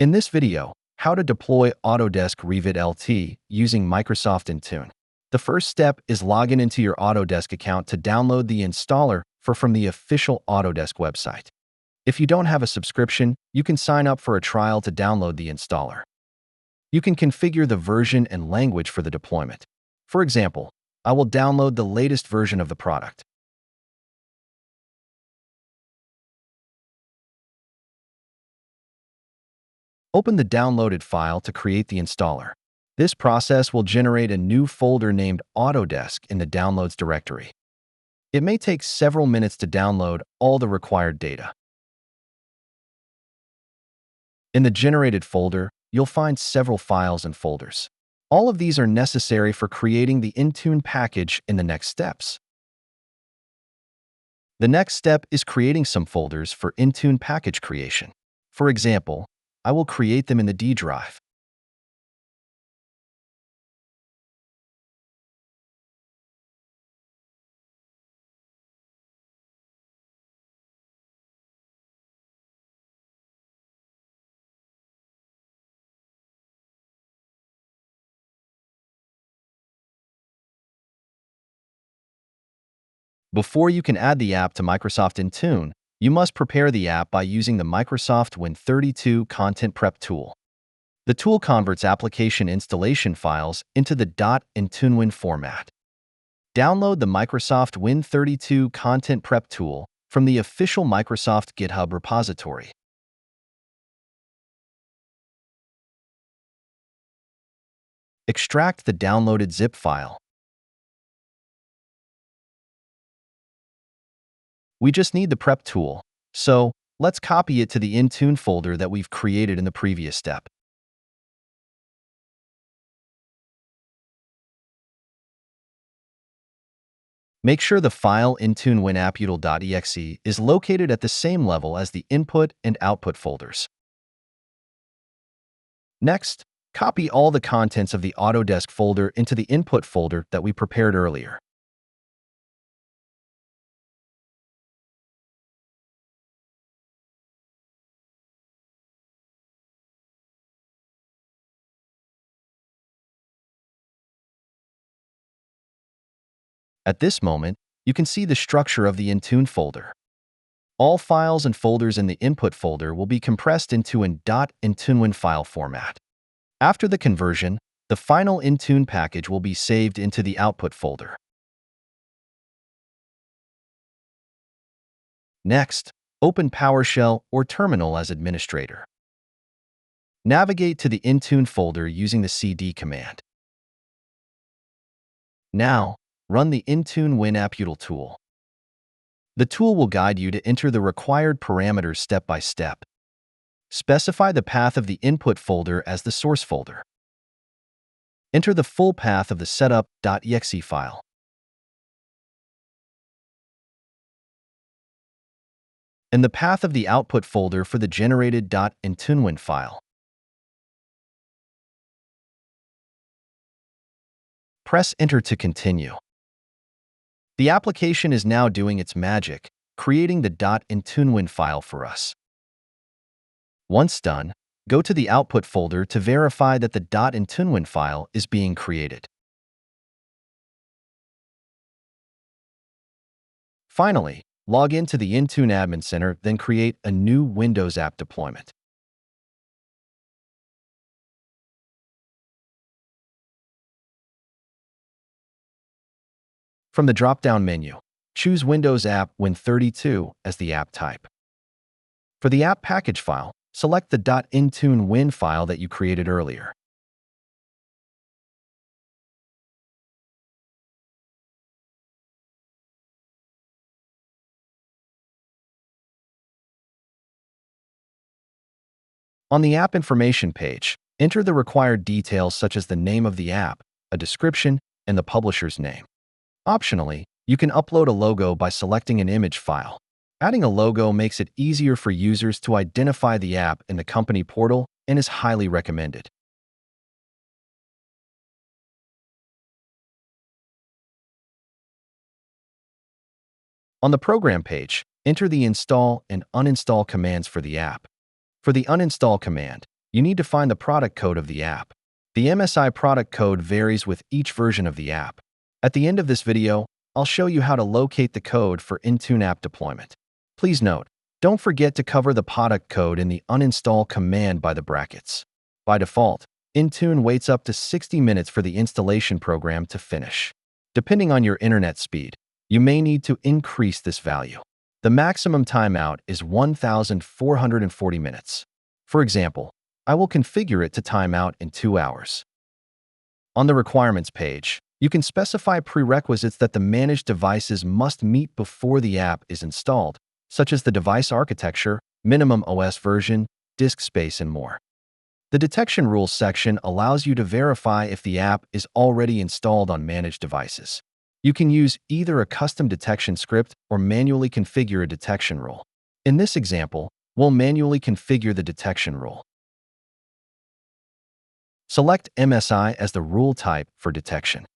In this video, how to deploy Autodesk Revit LT using Microsoft Intune. The first step is login into your Autodesk account to download the installer from the official Autodesk website. If you don't have a subscription, you can sign up for a trial to download the installer. You can configure the version and language for the deployment. For example, I will download the latest version of the product. Open the downloaded file to create the installer. This process will generate a new folder named Autodesk in the Downloads directory. It may take several minutes to download all the required data. In the generated folder, you'll find several files and folders. All of these are necessary for creating the Intune package in the next steps. The next step is creating some folders for Intune package creation. For example, I will create them in the D drive. Before you can add the app to Microsoft Intune, you must prepare the app by using the Microsoft Win32 Content Prep tool. The tool converts application installation files into the .IntuneWin format. Download the Microsoft Win32 Content Prep tool from the official Microsoft GitHub repository. Extract the downloaded zip file. We just need the prep tool, so let's copy it to the Intune folder that we've created in the previous step. Make sure the file intunewinaputal.exe is located at the same level as the input and output folders. Next, copy all the contents of the Autodesk folder into the input folder that we prepared earlier. At this moment, you can see the structure of the Intune folder. All files and folders in the input folder will be compressed into an .IntuneWin file format. After the conversion, the final Intune package will be saved into the output folder. Next, open PowerShell or Terminal as administrator. Navigate to the Intune folder using the cd command. Now, run the Intune WinApputal tool. The tool will guide you to enter the required parameters step by step. Specify the path of the input folder as the source folder. Enter the full path of the setup.exe file. And the path of the output folder for the generated .IntuneWin file. Press Enter to continue. The application is now doing its magic, creating the .IntuneWin file for us. Once done, go to the output folder to verify that the .IntuneWin file is being created. Finally, log into the Intune Admin Center, then create a new Windows app deployment. From the drop-down menu, choose Windows App Win32 as the app type. For the app package file, select the .IntuneWin file that you created earlier. On the app information page, enter the required details such as the name of the app, a description, and the publisher's name. Optionally, you can upload a logo by selecting an image file. Adding a logo makes it easier for users to identify the app in the company portal and is highly recommended. On the program page, enter the install and uninstall commands for the app. For the uninstall command, you need to find the product code of the app. The MSI product code varies with each version of the app. At the end of this video, I'll show you how to locate the code for Intune app deployment. Please note, don't forget to cover the product code in the uninstall command by the brackets. By default, Intune waits up to 60 minutes for the installation program to finish. Depending on your internet speed, you may need to increase this value. The maximum timeout is 1,440 minutes. For example, I will configure it to time out in 2 hours. On the requirements page, you can specify prerequisites that the managed devices must meet before the app is installed, such as the device architecture, minimum OS version, disk space, and more. The detection rules section allows you to verify if the app is already installed on managed devices. You can use either a custom detection script or manually configure a detection rule. In this example, we'll manually configure the detection rule. Select MSI as the rule type for detection.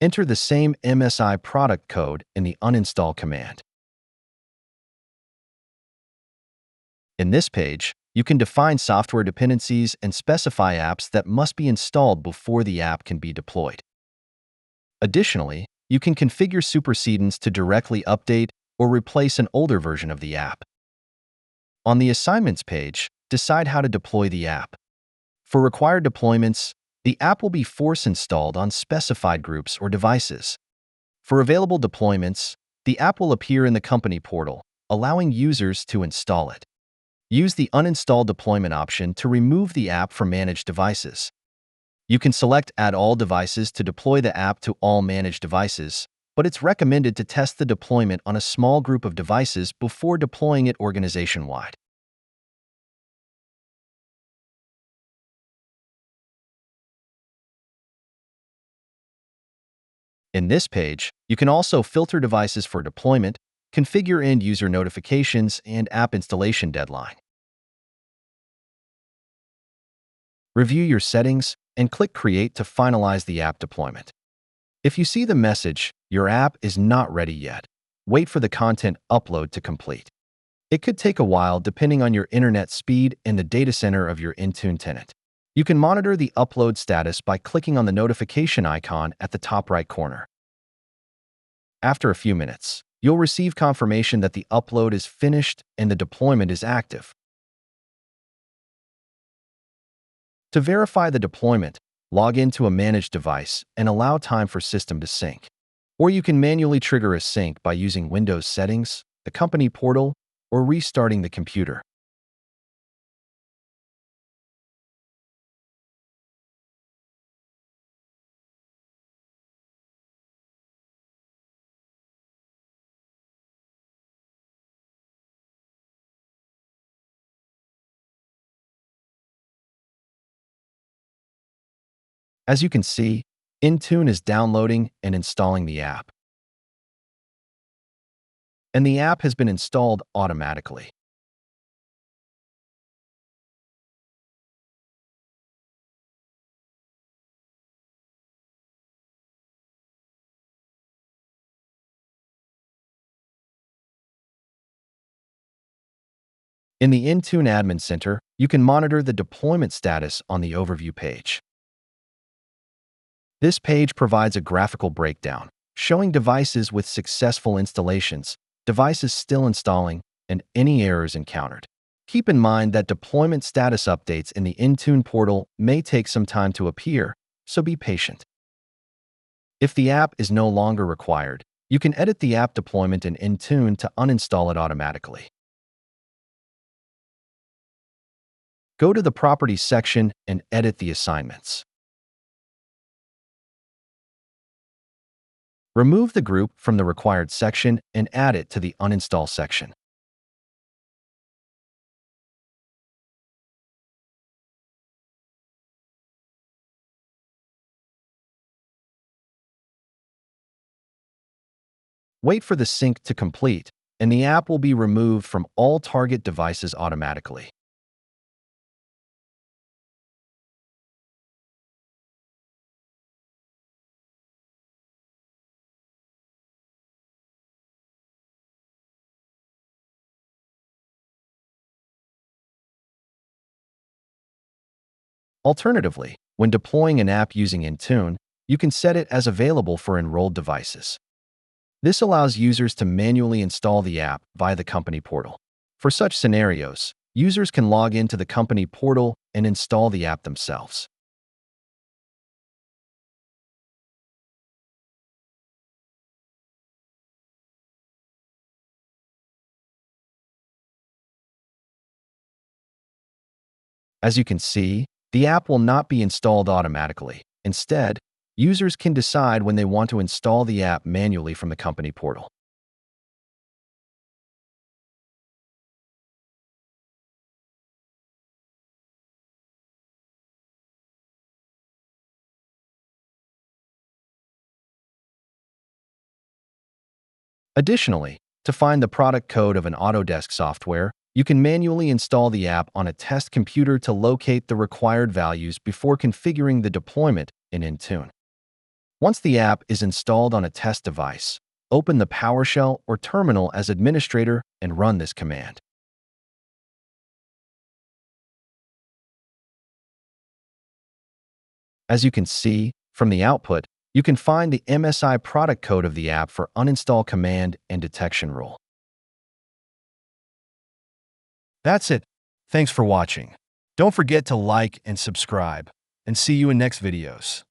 Enter the same MSI product code in the uninstall command. In this page, you can define software dependencies and specify apps that must be installed before the app can be deployed. Additionally, you can configure supersedence to directly update or replace an older version of the app. On the assignments page, decide how to deploy the app. For required deployments, the app will be force-installed on specified groups or devices. For available deployments, the app will appear in the company portal, allowing users to install it. Use the uninstall deployment option to remove the app from managed devices. You can select Add all devices to deploy the app to all managed devices, but it's recommended to test the deployment on a small group of devices before deploying it organization-wide. In this page, you can also filter devices for deployment, configure end-user notifications, and app installation deadline. Review your settings and click Create to finalize the app deployment. If you see the message, your app is not ready yet, wait for the content upload to complete. It could take a while depending on your internet speed and the data center of your Intune tenant. You can monitor the upload status by clicking on the notification icon at the top right corner. After a few minutes, you'll receive confirmation that the upload is finished and the deployment is active. To verify the deployment, log into a managed device and allow time for system to sync. Or you can manually trigger a sync by using Windows Settings, the company portal, or restarting the computer. As you can see, Intune is downloading and installing the app. And the app has been installed automatically. In the Intune Admin Center, you can monitor the deployment status on the overview page. This page provides a graphical breakdown, showing devices with successful installations, devices still installing, and any errors encountered. Keep in mind that deployment status updates in the Intune portal may take some time to appear, so be patient. If the app is no longer required, you can edit the app deployment in Intune to uninstall it automatically. Go to the Properties section and edit the assignments. Remove the group from the required section and add it to the uninstall section. Wait for the sync to complete, and the app will be removed from all target devices automatically. Alternatively, when deploying an app using Intune, you can set it as available for enrolled devices. This allows users to manually install the app via the company portal. For such scenarios, users can log into the company portal and install the app themselves. As you can see, the app will not be installed automatically. Instead, users can decide when they want to install the app manually from the company portal. Additionally, to find the product code of an Autodesk software, you can manually install the app on a test computer to locate the required values before configuring the deployment in Intune. Once the app is installed on a test device, open the PowerShell or terminal as administrator and run this command. As you can see from the output, you can find the MSI product code of the app for uninstall command and detection rule. That's it. Thanks for watching. Don't forget to like and subscribe, and see you in next videos.